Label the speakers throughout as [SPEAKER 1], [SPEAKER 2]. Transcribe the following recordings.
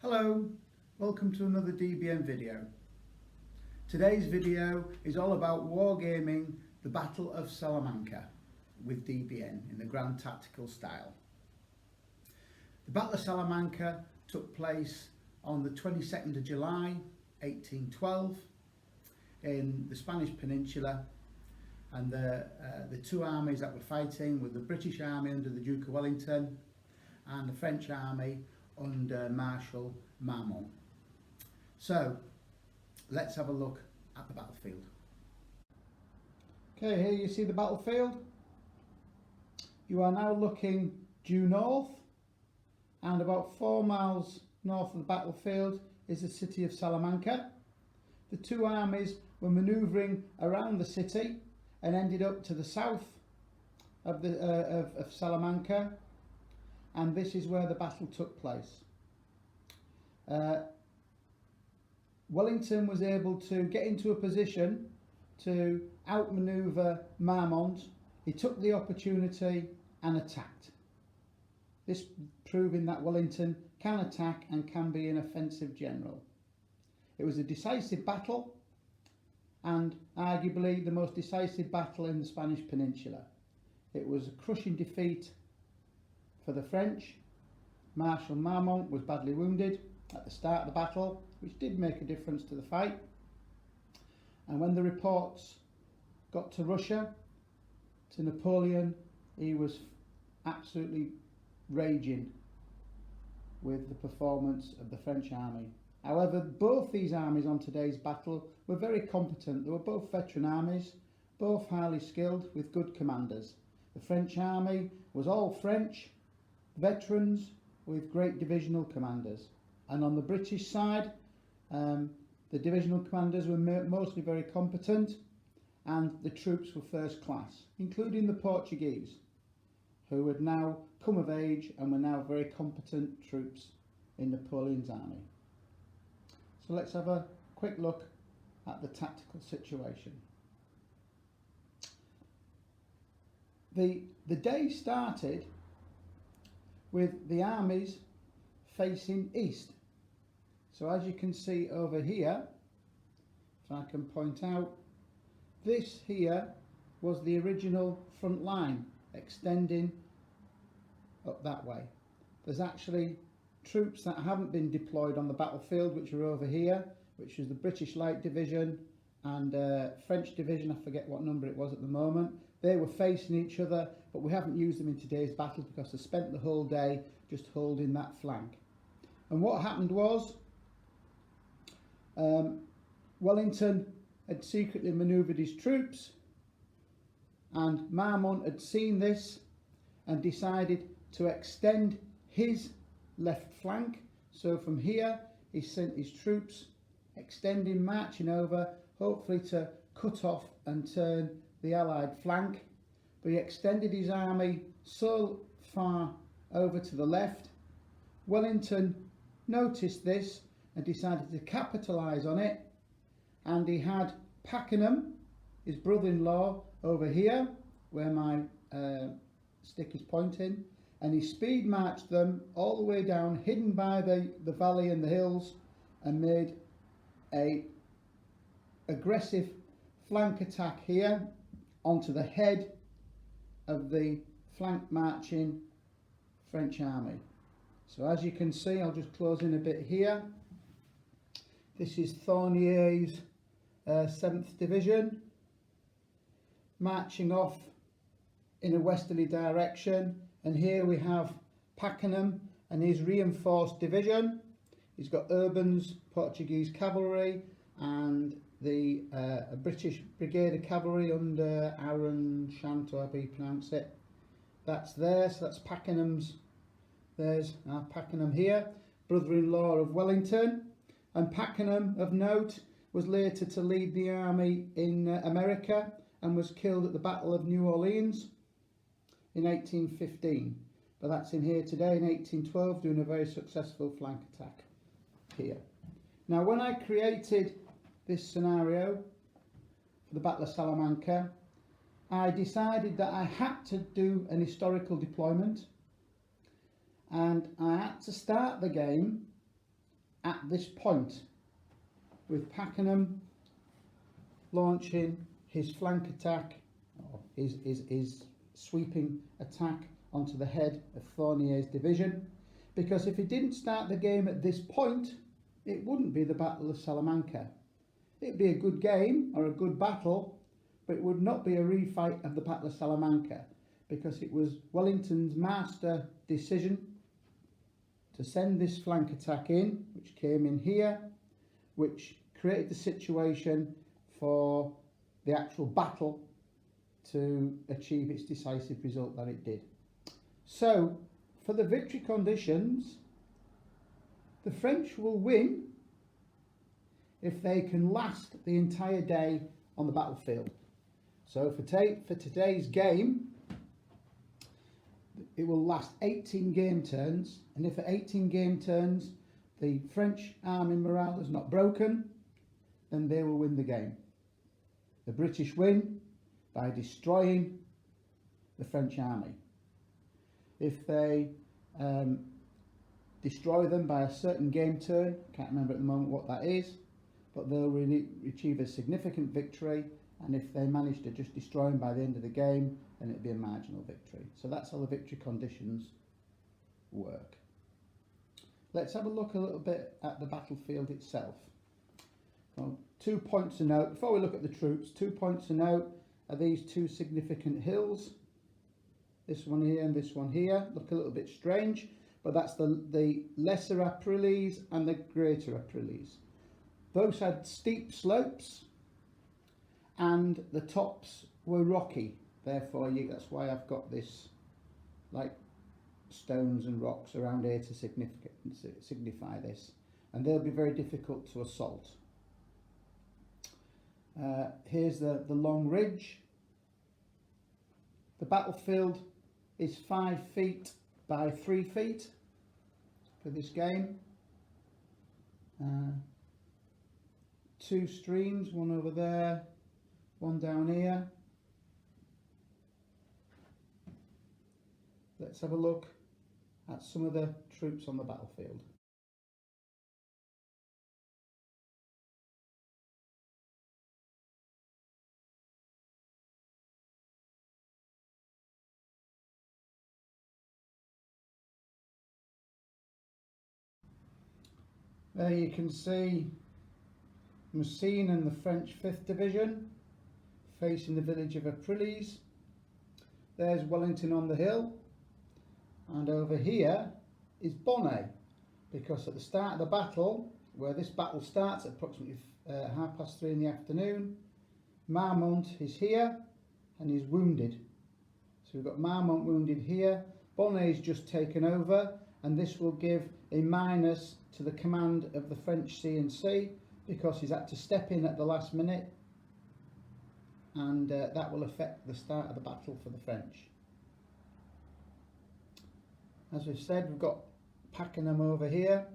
[SPEAKER 1] Hello, welcome to another DBN video. Today's video is all about wargaming the Battle of Salamanca with DBN in the Grand Tactical style. The Battle of Salamanca took place on the 22nd of July 1812 in the Spanish Peninsula, and the two armies that were fighting were the British Army under the Duke of Wellington and the French Army under Marshal Marmont. So let's have a look at the battlefield. Okay, here you see the battlefield. You are now looking due north, and about 4 miles north of the battlefield is the city of Salamanca. The two armies were manoeuvring around the city and ended up to the south of Salamanca, and this is where the battle took place. Wellington was able to get into a position to outmaneuver Marmont. He took the opportunity and attacked. This proving that Wellington can attack and can be an offensive general. It was a decisive battle, and arguably the most decisive battle in the Spanish Peninsula. It was a crushing defeat for the French. Marshal Marmont was badly wounded at the start of the battle, which did make a difference to the fight. And when the reports got to Russia, to Napoleon, he was absolutely raging with the performance of the French army. However, both these armies on today's battle were very competent. They were both veteran armies, both highly skilled with good commanders. The French army was all French veterans with great divisional commanders, and on the British side the divisional commanders were mostly very competent, and the troops were first class, including the Portuguese, who had now come of age and were now very competent troops in Napoleon's army. So let's have a quick look at the tactical situation. The day started with the armies facing east. So as you can see over here, if I can point out, this here was the original front line extending up that way. There's actually troops that haven't been deployed on the battlefield, which are over here, which is the British Light Division and French Division. I forget what number it was at the moment. They were facing each other, but we haven't used them in today's battle because they spent the whole day just holding that flank. And what happened was Wellington had secretly manoeuvred his troops, and Marmont had seen this and decided to extend his left flank. So from here he sent his troops extending, marching over, hopefully to cut off and turn the Allied flank. But he extended his army so far over to the left. Wellington noticed this and decided to capitalise on it, and he had Pakenham, his brother-in-law, over here where my stick is pointing, and he speed marched them all the way down, hidden by the valley and the hills, and made a aggressive flank attack here onto the head of the flank marching French army. So as you can see, I'll just close in a bit here. This is Thornier's 7th Division marching off in a westerly direction, and here we have Pakenham and his reinforced division. He's got Urban's Portuguese cavalry and the British Brigade of Cavalry under Aaron Shant, or however you pronounce it. That's there, so that's Pakenham's. There's Pakenham here, brother-in-law of Wellington. And Pakenham, of note, was later to lead the army in America and was killed at the Battle of New Orleans in 1815. But that's in here today in 1812, doing a very successful flank attack here. Now, when I created this scenario for the Battle of Salamanca, I decided that I had to do an historical deployment, and I had to start the game at this point, with Pakenham launching his flank attack, or his sweeping attack onto the head of Fournier's division, because if he didn't start the game at this point, it wouldn't be the Battle of Salamanca. It'd be a good game or a good battle, but it would not be a refight of the Battle of Salamanca, because it was Wellington's master decision to send this flank attack in, which came in here, which created the situation for the actual battle to achieve its decisive result that it did. So, for the victory conditions, the French will win if they can last the entire day on the battlefield. So for today's game, it will last 18 game turns, and if at 18 game turns the French army morale is not broken, then they will win the game. The British win by destroying the French army. If they destroy them by a certain game turn, can't remember at the moment what that is, but they'll really achieve a significant victory, and if they manage to just destroy them by the end of the game, then it'll be a marginal victory. So that's how the victory conditions work. Let's have a look a little bit at the battlefield itself. Well, 2 points to note, before we look at the troops, 2 points to note are these two significant hills. This one here and this one here look a little bit strange, but that's the lesser Aprilis and the greater Aprilis. Those had steep slopes and the tops were rocky, therefore that's why I've got this like stones and rocks around here to signify this, and they'll be very difficult to assault. Here's the long ridge. The battlefield is 5 feet by 3 feet for this game. 2 streams, one over there, one down here. Let's have a look at some of the troops on the battlefield. There you can see Messines and the French 5th Division facing the village of Aprilis. There's Wellington on the hill, and over here is Bonnet, because at the start of the battle, where this battle starts at approximately 3:30 in the afternoon, Marmont is here and he's wounded. So we've got Marmont wounded here, Bonnet's just taken over, and this will give a minus to the command of the French C&C, because he's had to step in at the last minute, and that will affect the start of the battle for the French. As we've said, we've got Pakenham over here.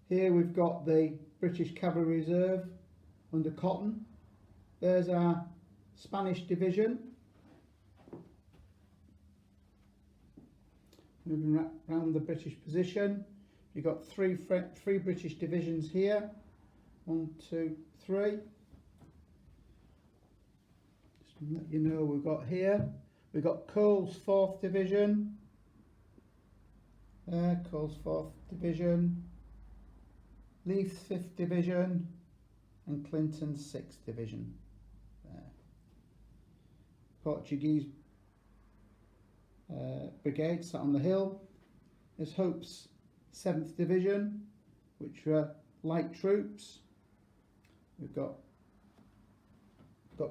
[SPEAKER 1] Here we've got the British Cavalry Reserve under Cotton. There's our Spanish division. Moving around the British position, you've got three British divisions here. 1, 2, 3. Just to let you know, we've got here, we've got Cole's 4th Division. There, Cole's 4th Division. Leith's 5th Division, and Clinton's 6th Division. There. Portuguese brigade sat on the hill. There's Hope's 7th Division, which are light troops. We've got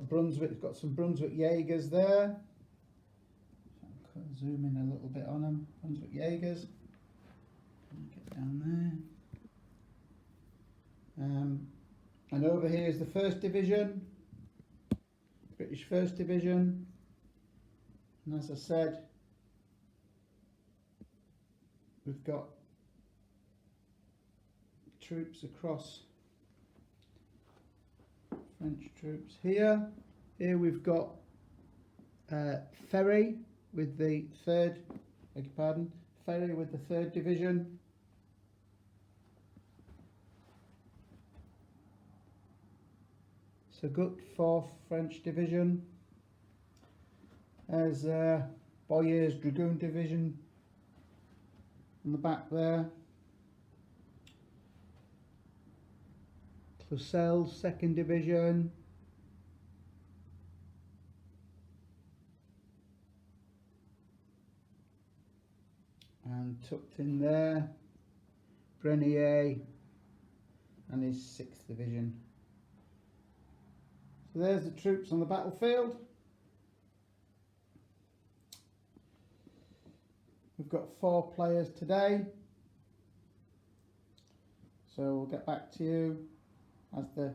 [SPEAKER 1] Brunswick. We've got some Brunswick Jaegers there. I'll zoom in a little bit on them. Brunswick Jaegers. Get down there. And over here is the 1st Division, British 1st Division. And as I said, we've got troops across, French troops here. Here we've got Ferry with the 3rd, ferry with the 3rd Division. Sagut, 4th French Division. There's Boyer's Dragoon Division on the back there. Clousel's 2nd Division. And tucked in there, Grenier and his 6th Division. So there's the troops on the battlefield. We've got 4 players today, so we'll get back to you as the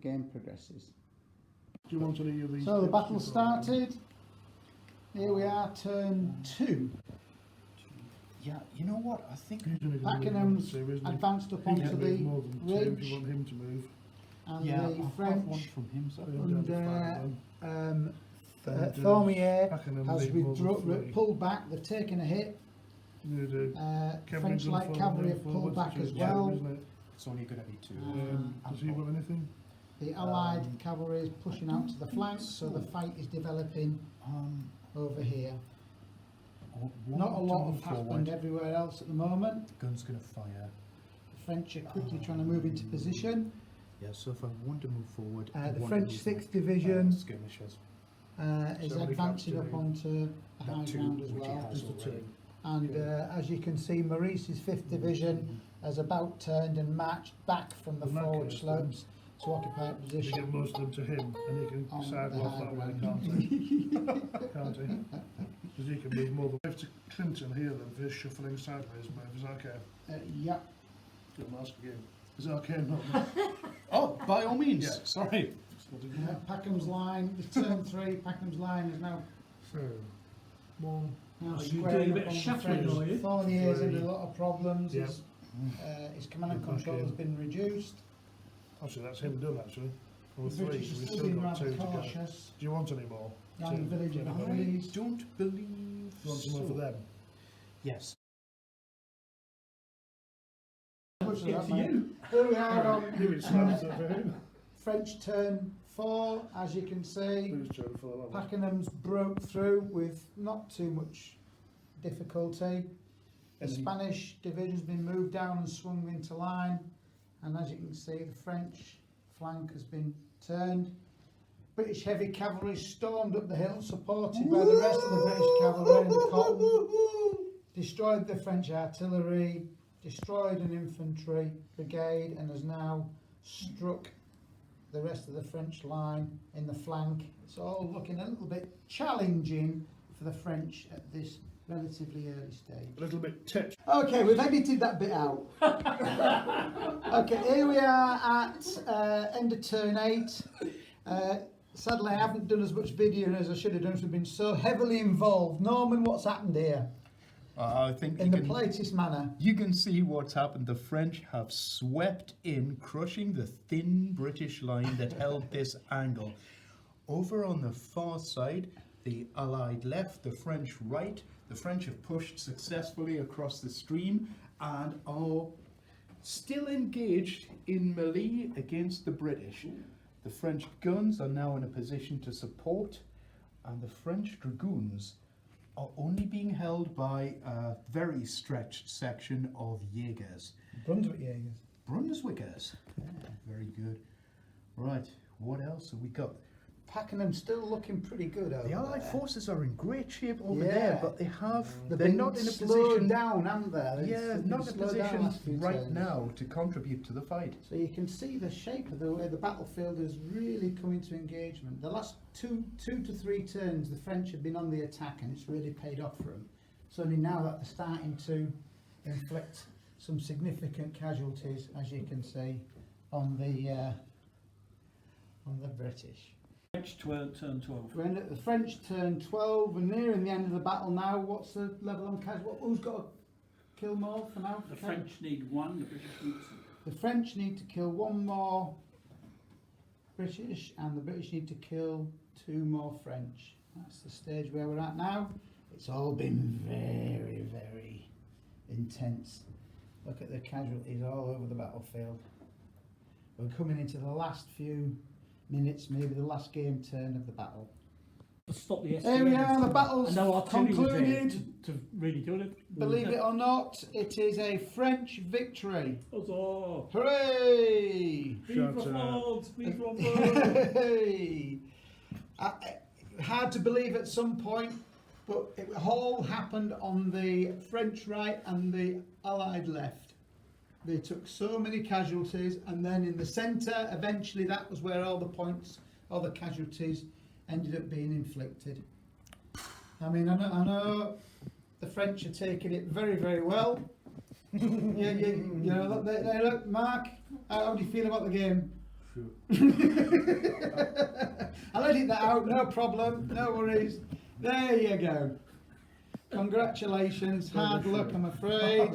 [SPEAKER 1] game progresses.
[SPEAKER 2] Do you want any of these?
[SPEAKER 1] So the battle started. Here we are, turn 2.
[SPEAKER 3] Yeah, you know what? I think
[SPEAKER 1] Pakenham's advanced up onto the
[SPEAKER 2] if you
[SPEAKER 1] ridge,
[SPEAKER 2] want him to move.
[SPEAKER 1] and
[SPEAKER 3] yeah,
[SPEAKER 1] the
[SPEAKER 3] I'll have
[SPEAKER 1] French
[SPEAKER 3] one from him. So.
[SPEAKER 1] and
[SPEAKER 2] Then
[SPEAKER 1] Thormier
[SPEAKER 2] Pakenham
[SPEAKER 1] has
[SPEAKER 2] lead more than 3.
[SPEAKER 1] pulled back. They've taken a hit.
[SPEAKER 2] Cameron's
[SPEAKER 1] French light cavalry have pulled back as well.
[SPEAKER 2] Isn't it?
[SPEAKER 3] It's only going to be 2.
[SPEAKER 2] Does he want anything?
[SPEAKER 1] The Allied cavalry is pushing out to the flanks, so the fight is developing over here. Not a lot has happened everywhere else at the moment.
[SPEAKER 3] The gun's going to fire.
[SPEAKER 1] The French are quickly trying to move into position.
[SPEAKER 3] Yeah, so if I want to move forward,
[SPEAKER 1] The French 6th Division
[SPEAKER 3] skirmishers.
[SPEAKER 1] is
[SPEAKER 2] Somebody
[SPEAKER 1] advancing up
[SPEAKER 2] capturing
[SPEAKER 1] onto the high ground as
[SPEAKER 3] which he
[SPEAKER 1] well.
[SPEAKER 3] has
[SPEAKER 2] Just the
[SPEAKER 3] already.
[SPEAKER 2] 2.
[SPEAKER 1] And as you can see, Maurice's 5th Division has about turned and marched back from the
[SPEAKER 2] In that
[SPEAKER 1] forward
[SPEAKER 2] case,
[SPEAKER 1] slopes to occupy a
[SPEAKER 2] We
[SPEAKER 1] position.
[SPEAKER 2] give most of them to him, and he can
[SPEAKER 1] On
[SPEAKER 2] decide
[SPEAKER 1] the
[SPEAKER 2] off
[SPEAKER 1] high
[SPEAKER 2] that way,
[SPEAKER 1] ground.
[SPEAKER 2] can't he? Can't he? Because he can move more than... If to Clinton here then for his shuffling sideways move, is that okay?
[SPEAKER 1] Yep.
[SPEAKER 2] Good ask again. Is that okay? Not
[SPEAKER 3] Oh, by all means.
[SPEAKER 2] Yeah.
[SPEAKER 3] Sorry.
[SPEAKER 1] Packham's line, the turn 3, Packham's line is now
[SPEAKER 2] So, 1,
[SPEAKER 1] now
[SPEAKER 4] Are you
[SPEAKER 1] squaring
[SPEAKER 4] doing a
[SPEAKER 1] up
[SPEAKER 4] bit of
[SPEAKER 1] on the
[SPEAKER 4] shuffling,
[SPEAKER 1] French.
[SPEAKER 4] are you?
[SPEAKER 1] Thornier's in
[SPEAKER 2] 3.
[SPEAKER 1] a lot of problems.
[SPEAKER 2] Yep.
[SPEAKER 1] His command and
[SPEAKER 2] Back
[SPEAKER 1] control
[SPEAKER 2] in.
[SPEAKER 1] has been reduced.
[SPEAKER 2] actually that's him done actually. Or
[SPEAKER 1] The
[SPEAKER 2] 3,
[SPEAKER 1] British
[SPEAKER 2] so
[SPEAKER 1] are
[SPEAKER 2] we've
[SPEAKER 1] still
[SPEAKER 2] still
[SPEAKER 1] being
[SPEAKER 2] got 2
[SPEAKER 1] rather
[SPEAKER 2] to go.
[SPEAKER 1] cautious.
[SPEAKER 2] Do you want any more?
[SPEAKER 1] Down the village of the
[SPEAKER 2] Do
[SPEAKER 1] Hollies.
[SPEAKER 3] Don't believe
[SPEAKER 2] you want some more for them?
[SPEAKER 3] Yes.
[SPEAKER 1] Much of
[SPEAKER 4] It's
[SPEAKER 1] that, mate.
[SPEAKER 4] you.
[SPEAKER 1] Here we are on
[SPEAKER 2] Give it slams over him.
[SPEAKER 1] French turn 4, as you can see.
[SPEAKER 2] Who's turn for that one?
[SPEAKER 1] Pakenham's broke through with not too much difficulty. The
[SPEAKER 2] Any-
[SPEAKER 1] Spanish division's been moved down and swung into line, and as you can see, the French flank has been turned. British heavy cavalry stormed up the hill, supported by the rest of the British cavalry and the cotton, destroyed the French artillery, destroyed an infantry brigade, and has now struck the rest of the French line in the flank. It's all looking a little bit challenging for the French at this relatively early stage.
[SPEAKER 2] A little bit tipped.
[SPEAKER 1] Okay, we've edited that bit out. Okay, here we are at end of turn 8. Sadly, I haven't done as much video as I should have done because we've been so heavily involved. Norman, what's happened here?
[SPEAKER 3] I think
[SPEAKER 1] In the politest manner.
[SPEAKER 3] you can see what's happened. The French have swept in, crushing the thin British line that held this angle. Over on the far side, the Allied left, the French right. The French have pushed successfully across the stream and are still engaged in melee against the British. The French guns are now in a position to support, and the French dragoons are only being held by a very stretched section of Jaegers.
[SPEAKER 1] Brunswick Jaegers.
[SPEAKER 3] Brunswickers. Very good. Right, what else have we got?
[SPEAKER 1] Pakenham's still looking pretty good over
[SPEAKER 3] The Allied
[SPEAKER 1] there.
[SPEAKER 3] forces are in great shape over
[SPEAKER 1] Yeah.
[SPEAKER 3] there, but they have
[SPEAKER 1] They've
[SPEAKER 3] they're
[SPEAKER 1] been
[SPEAKER 3] not in a
[SPEAKER 1] slowed
[SPEAKER 3] position
[SPEAKER 1] down, haven't they?
[SPEAKER 3] yeah,
[SPEAKER 1] They've
[SPEAKER 3] not
[SPEAKER 1] been
[SPEAKER 3] in a
[SPEAKER 1] slowed down
[SPEAKER 3] position
[SPEAKER 1] last few
[SPEAKER 3] right
[SPEAKER 1] turns.
[SPEAKER 3] now to contribute to the fight.
[SPEAKER 1] So you can see the shape of the way the battlefield has really come into engagement. The last two to three turns, the French have been on the attack, and it's really paid off for them. It's only now that they're starting to inflict some significant casualties, as you can see, on the British.
[SPEAKER 4] French turn 12.
[SPEAKER 1] We're in at the French turn 12, and nearing the end of the battle now. What's the level on casualties? Who's got to kill more for now?
[SPEAKER 4] The French need 1, the British need 2.
[SPEAKER 1] The French need to kill 1 more British, and the British need to kill 2 more French. That's the stage where we're at now. It's all been very, very intense. Look at the casualties all over the battlefield. We're coming into the last few minutes, maybe the last game turn of the battle.
[SPEAKER 4] To stop the
[SPEAKER 1] There we are, the
[SPEAKER 4] and
[SPEAKER 1] battle's
[SPEAKER 4] no artillery was there
[SPEAKER 1] concluded.
[SPEAKER 4] to really do it.
[SPEAKER 1] Believe it or not, it is a French victory.
[SPEAKER 4] Huzzah!
[SPEAKER 1] Hooray!
[SPEAKER 4] Vive la
[SPEAKER 2] Shout out.
[SPEAKER 4] France! Vive la France!
[SPEAKER 1] Hey! Hard to believe at some point, but it all happened on the French right and the Allied left. They took so many casualties, and then in the centre, eventually that was where all the points, all the casualties ended up being inflicted. I mean, I know the French are taking it very, very well. You know, look, Mark, how do you feel about the game? I'll edit that out, no problem, no worries. There you go. Congratulations, hard luck, I'm afraid.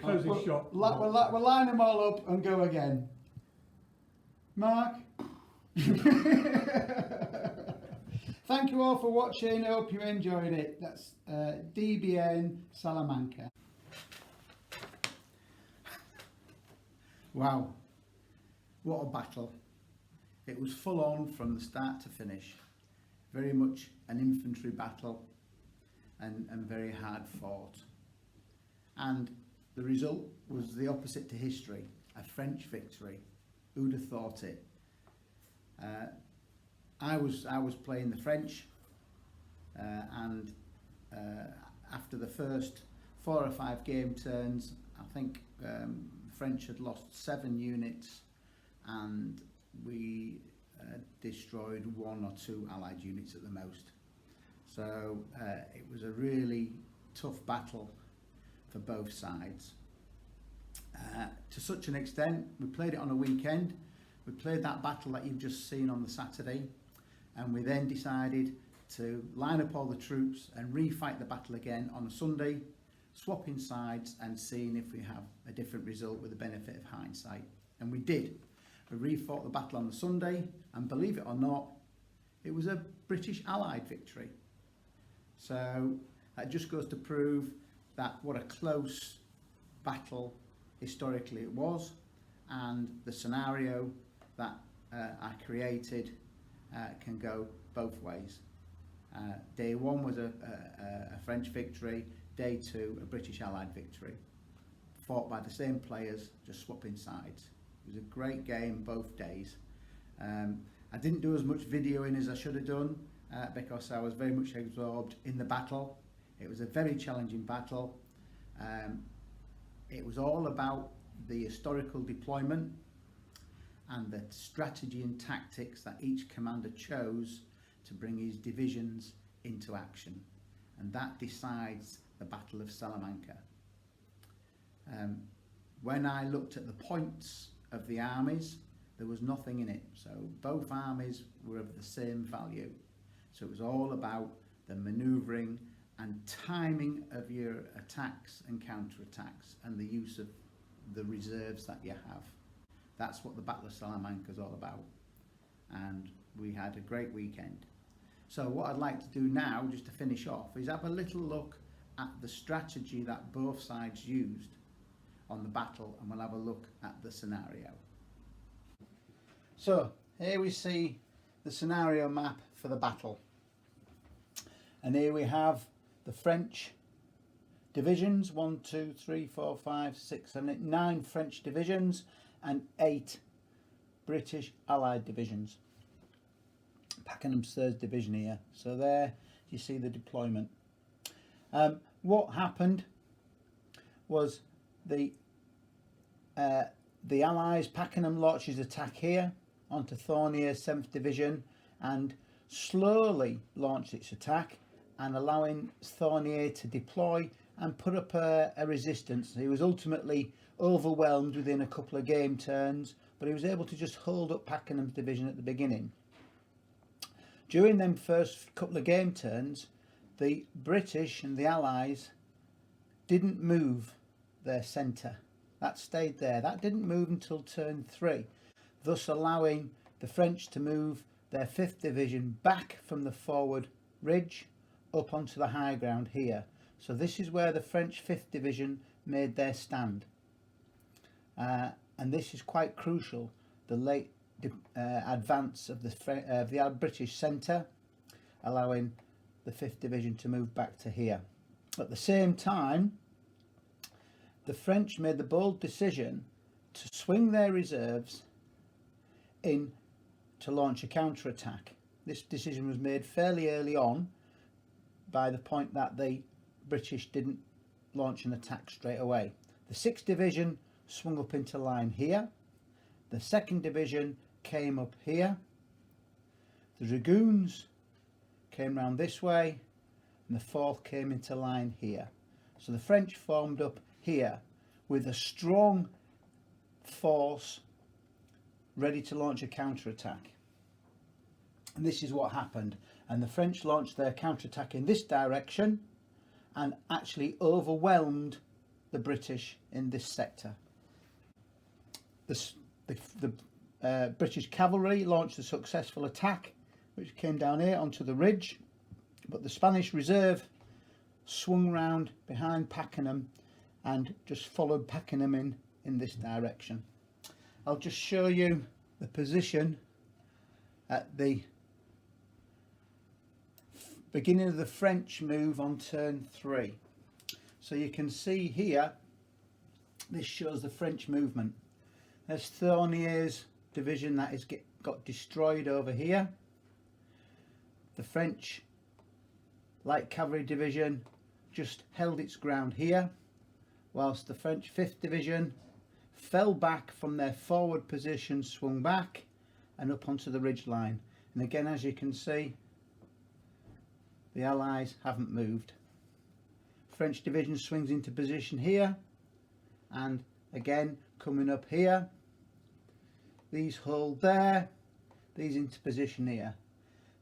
[SPEAKER 4] Closing shot.
[SPEAKER 1] We'll line them all up and go again. Mark? Thank you all for watching, I hope you enjoyed it. That's DBN Salamanca. Wow, what a battle. It was full on from the start to finish. Very much an infantry battle and very hard fought. And the result was the opposite to history, a French victory. Who'd have thought it? I was playing the French, and after the first 4 or 5 game turns, I think the French had lost 7 units, and we destroyed 1 or 2 Allied units at the most. So it was a really tough battle for both sides. To such an extent, we played it on a weekend. We played that battle that you've just seen on the Saturday, and we then decided to line up all the troops and refight the battle again on a Sunday, swapping sides and seeing if we have a different result with the benefit of hindsight. And we did. We refought the battle on the Sunday, and believe it or not, it was a British Allied victory. So that just goes to prove that what a close battle historically it was, and the scenario that I created can go both ways. Day 1 was a French victory, day 2 a British Allied victory, fought by the same players, just swapping sides. It was a great game both days. I didn't do as much videoing as I should have done because I was very much absorbed in the battle. It was a very challenging battle. It was all about the historical deployment and the strategy and tactics that each commander chose to bring his divisions into action, and that decides the Battle of Salamanca. When I looked at the points of the armies, there was nothing in it, so both armies were of the same value. So it was all about the manoeuvring and timing of your attacks and counter-attacks and the use of the reserves that you have. That's what the Battle of Salamanca is all about, and we had a great weekend. So what I'd like to do now, just to finish off, is have a little look at the strategy that both sides used on the battle, and we'll have a look at the scenario. So here we see the scenario map for the battle, and here we have the French divisions, 1, 2, 3, 4, 5, 6, 7, 8, 9 French divisions and 8 British Allied divisions. Pakenham's 3rd division here. So there you see the deployment. What happened was the Allies, Pakenham launches attack here onto Thornier's 7th division and slowly launched its attack and allowing Thornier to deploy and put up a resistance. He was ultimately overwhelmed within a couple of game turns, but he was able to just hold up Pakenham's division at the beginning. During them first couple of game turns, the British and the Allies didn't move their centre. That stayed there. That didn't move until turn 3, thus allowing the French to move their 5th division back from the forward ridge up onto the high ground here. So this is where the French 5th Division made their stand. And this is quite crucial, the late advance of the British centre, allowing the 5th Division to move back to here. At the same time, the French made the bold decision to swing their reserves in to launch a counter-attack. This decision was made fairly early on, by the point that the British didn't launch an attack straight away. The 6th Division swung up into line here, the 2nd Division came up here, the Dragoons came round this way, and the 4th came into line here. So the French formed up here with a strong force ready to launch a counter-attack. And this is what happened, and the French launched their counter-attack in this direction and actually overwhelmed the British in this sector. The British cavalry launched a successful attack which came down here onto the ridge, but the Spanish reserve swung round behind Pakenham and just followed Pakenham in this direction. I'll just show you the position at the beginning of the French move on turn 3. So you can see here, this shows the French movement. There's Thornier's division that is got destroyed over here. The French light cavalry division just held its ground here, whilst the French 5th Division fell back from their forward position, swung back and up onto the ridge line. And again, as you can see, the Allies haven't moved. French division swings into position here, and again coming up here. These hold there, these into position here.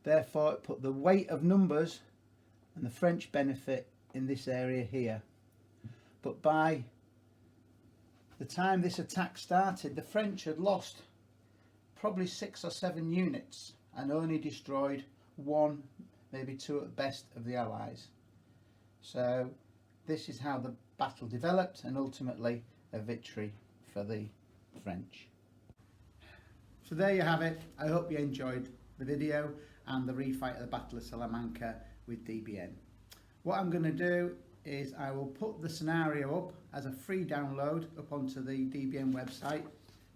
[SPEAKER 1] Therefore it put the weight of numbers and the French benefit in this area here. But by the time this attack started, the French had lost probably 6 or 7 units and only destroyed 1, maybe 2 at best of the Allies. So this is how the battle developed, and ultimately a victory for the French. So there you have it. I hope you enjoyed the video and the refight of the Battle of Salamanca with DBN. What I'm going to do is I will put the scenario up as a free download up onto the DBN website.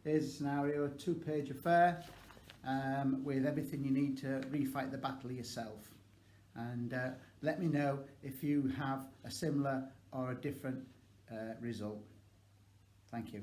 [SPEAKER 1] Here's a scenario, a 2-page affair with everything you need to refight the battle yourself. And let me know if you have a similar or a different result. Thank you.